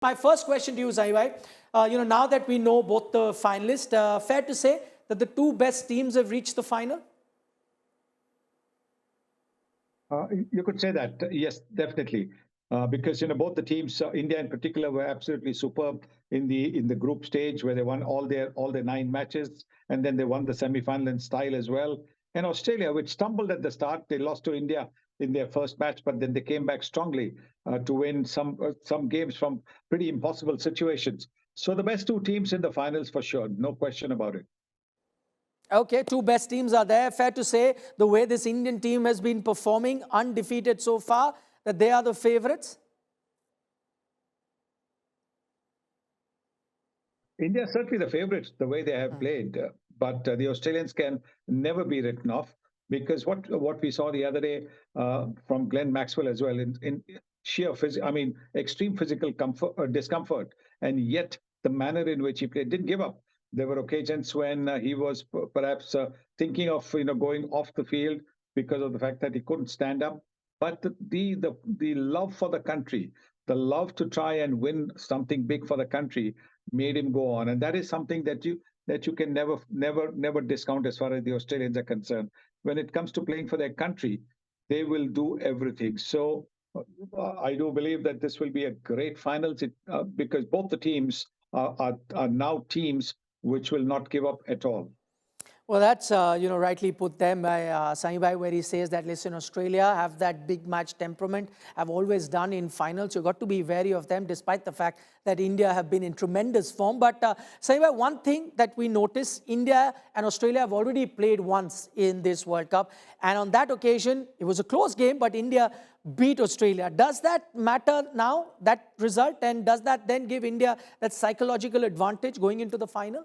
My first question to you, Saibai, now that we know both the finalists, fair to say that the two best teams have reached the final? You could say that, yes, definitely, because both the teams, India in particular, were absolutely superb in the group stage where they won all their 9 matches, and then they won the semi-final in style as well. And Australia, which stumbled at the start, they lost to India in their first match, but then they came back strongly to win some games from pretty impossible situations. So the best two teams in the finals for sure, no question about it. Okay, two best teams are there. Fair to say, the way this Indian team has been performing, undefeated so far, that they are the favourites? India are certainly the favourites, the way they have played, but the Australians can never be written off because what we saw the other day from Glenn Maxwell as well in sheer extreme physical discomfort, and yet the manner in which he played didn't give up. There were occasions when he was perhaps thinking of going off the field because of the fact that he couldn't stand up. But the love for the country, the love to try and win something big for the country made him go on, and that is something that you can never discount as far as the Australians are concerned. When it comes to playing for their country, they will do everything. So I do believe that this will be a great finals because both the teams are now teams which will not give up at all. Well, that's, rightly put there by Samibai, where he says that, listen, Australia have that big match temperament, have always done in finals. You've got to be wary of them, despite the fact that India have been in tremendous form. But Samibai, one thing that we notice, India and Australia have already played once in this World Cup. And on that occasion, it was a close game, but India beat Australia. Does that matter now, that result? And does that then give India that psychological advantage going into the final?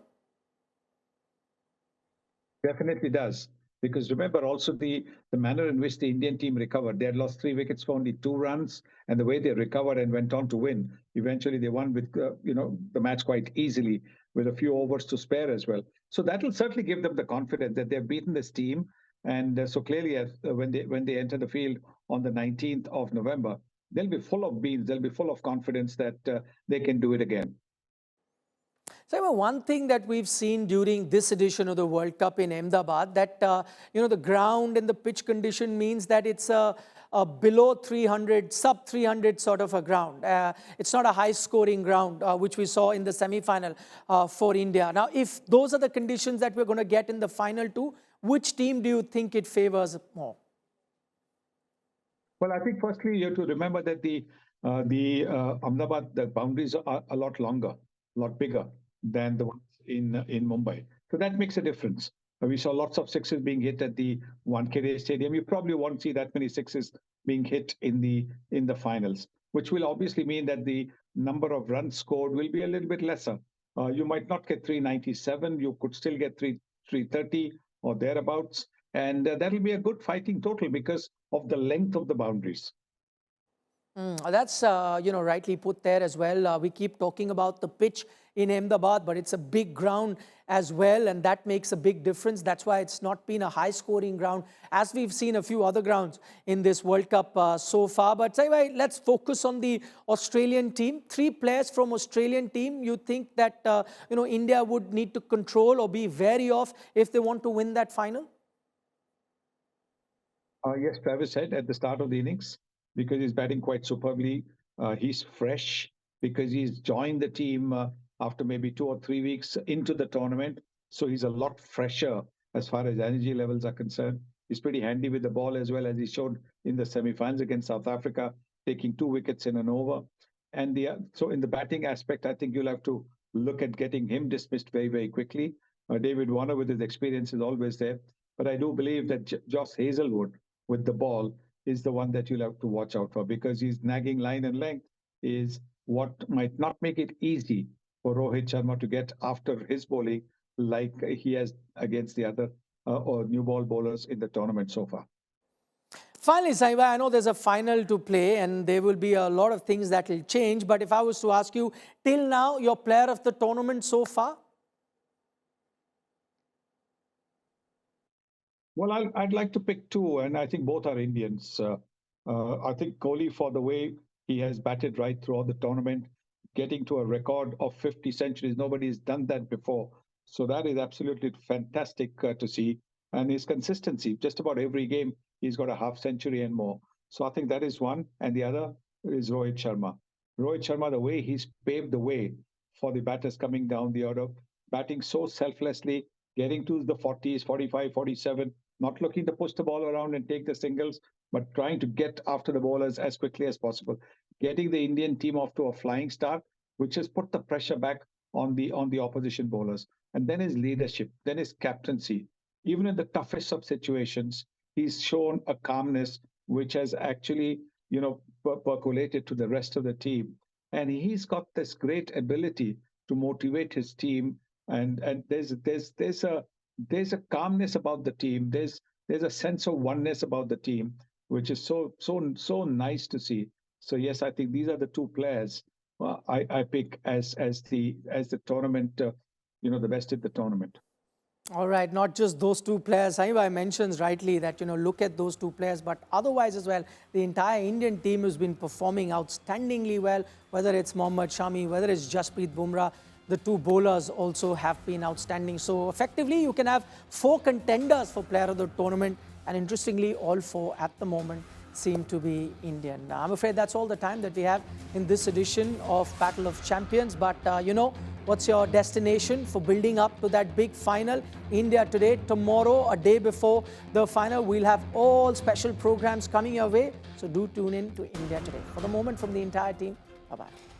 Definitely does. Because remember also the manner in which the Indian team recovered. They had lost 3 wickets for only 2 runs, and the way they recovered and went on to win. Eventually, they won with the match quite easily with a few overs to spare as well. So that will certainly give them the confidence that they've beaten this team. And so clearly, when they enter the field on the 19th of November, they'll be full of beans. They'll be full of confidence that they can do it again. So one thing that we've seen during this edition of the World Cup in Ahmedabad, that the ground and the pitch condition means that it's a below 300, sub 300 sort of a ground. It's not a high-scoring ground, which we saw in the semi-final for India. Now, if those are the conditions that we're going to get in the final too, which team do you think it favors more? Well, I think firstly you have to remember that the Ahmedabad, the boundaries are a lot longer, a lot bigger than the ones in Mumbai. So that makes a difference. We saw lots of sixes being hit at the Wankhede Stadium. You probably won't see that many sixes being hit in the finals, which will obviously mean that the number of runs scored will be a little bit lesser. You might not get 397. You could still get 330 or thereabouts. And that will be a good fighting total because of the length of the boundaries. That's, rightly put there as well. We keep talking about the pitch in Ahmedabad, but it's a big ground as well, and that makes a big difference. That's why it's not been a high-scoring ground, as we've seen a few other grounds in this World Cup so far. But anyway, let's focus on the Australian team. 3 players from Australian team you think that, India would need to control or be wary of if they want to win that final? Yes, Travis said at the start of the innings, because he's batting quite superbly. He's fresh because he's joined the team after maybe 2 or 3 weeks into the tournament. So he's a lot fresher as far as energy levels are concerned. He's pretty handy with the ball as well, as he showed in the semi-finals against South Africa, taking 2 wickets in an over. And so in the batting aspect, I think you'll have to look at getting him dismissed very, very quickly. David Warner, with his experience, is always there. But I do believe that Josh Hazlewood with the ball is the one that you'll have to watch out for, because his nagging line and length is what might not make it easy for Rohit Sharma to get after his bowling like he has against the other or new ball bowlers in the tournament so far. Finally, Saiba, I know there's a final to play and there will be a lot of things that will change, but if I was to ask you, till now, your player of the tournament so far? Well, I'd like to pick 2, and I think both are Indians. I think Kohli, for the way he has batted right throughout the tournament, getting to a record of 50 centuries. Nobody's done that before. So that is absolutely fantastic to see. And his consistency, just about every game, he's got a half century and more. So I think that is one. And the other is Rohit Sharma. Rohit Sharma, the way he's paved the way for the batters coming down the order, batting so selflessly, getting to the 40s, 45, 47, not looking to push the ball around and take the singles, but trying to get after the bowlers as quickly as possible, getting the Indian team off to a flying start, which has put the pressure back on the opposition bowlers. And then his leadership, then his captaincy. Even in the toughest of situations, he's shown a calmness which has actually, percolated to the rest of the team. And he's got this great ability to motivate his team. And there's a calmness about the team. There's a sense of oneness about the team, which is so nice to see. So yes, I think these are the two players I pick as the tournament, the best in the tournament. All right, not just those two players. Sanjay mentions rightly that, look at those two players, but otherwise as well, the entire Indian team has been performing outstandingly well, whether it's Mohammad Shami, whether it's Jasprit Bumrah. The two bowlers also have been outstanding. So effectively, you can have 4 contenders for player of the tournament. And interestingly, all 4 at the moment seem to be Indian. I'm afraid that's all the time that we have in this edition of Battle of Champions. But, what's your destination for building up to that big final? India today, tomorrow, a day before the final, we'll have all special programs coming your way. So do tune in to India Today. For the moment, from the entire team, bye-bye.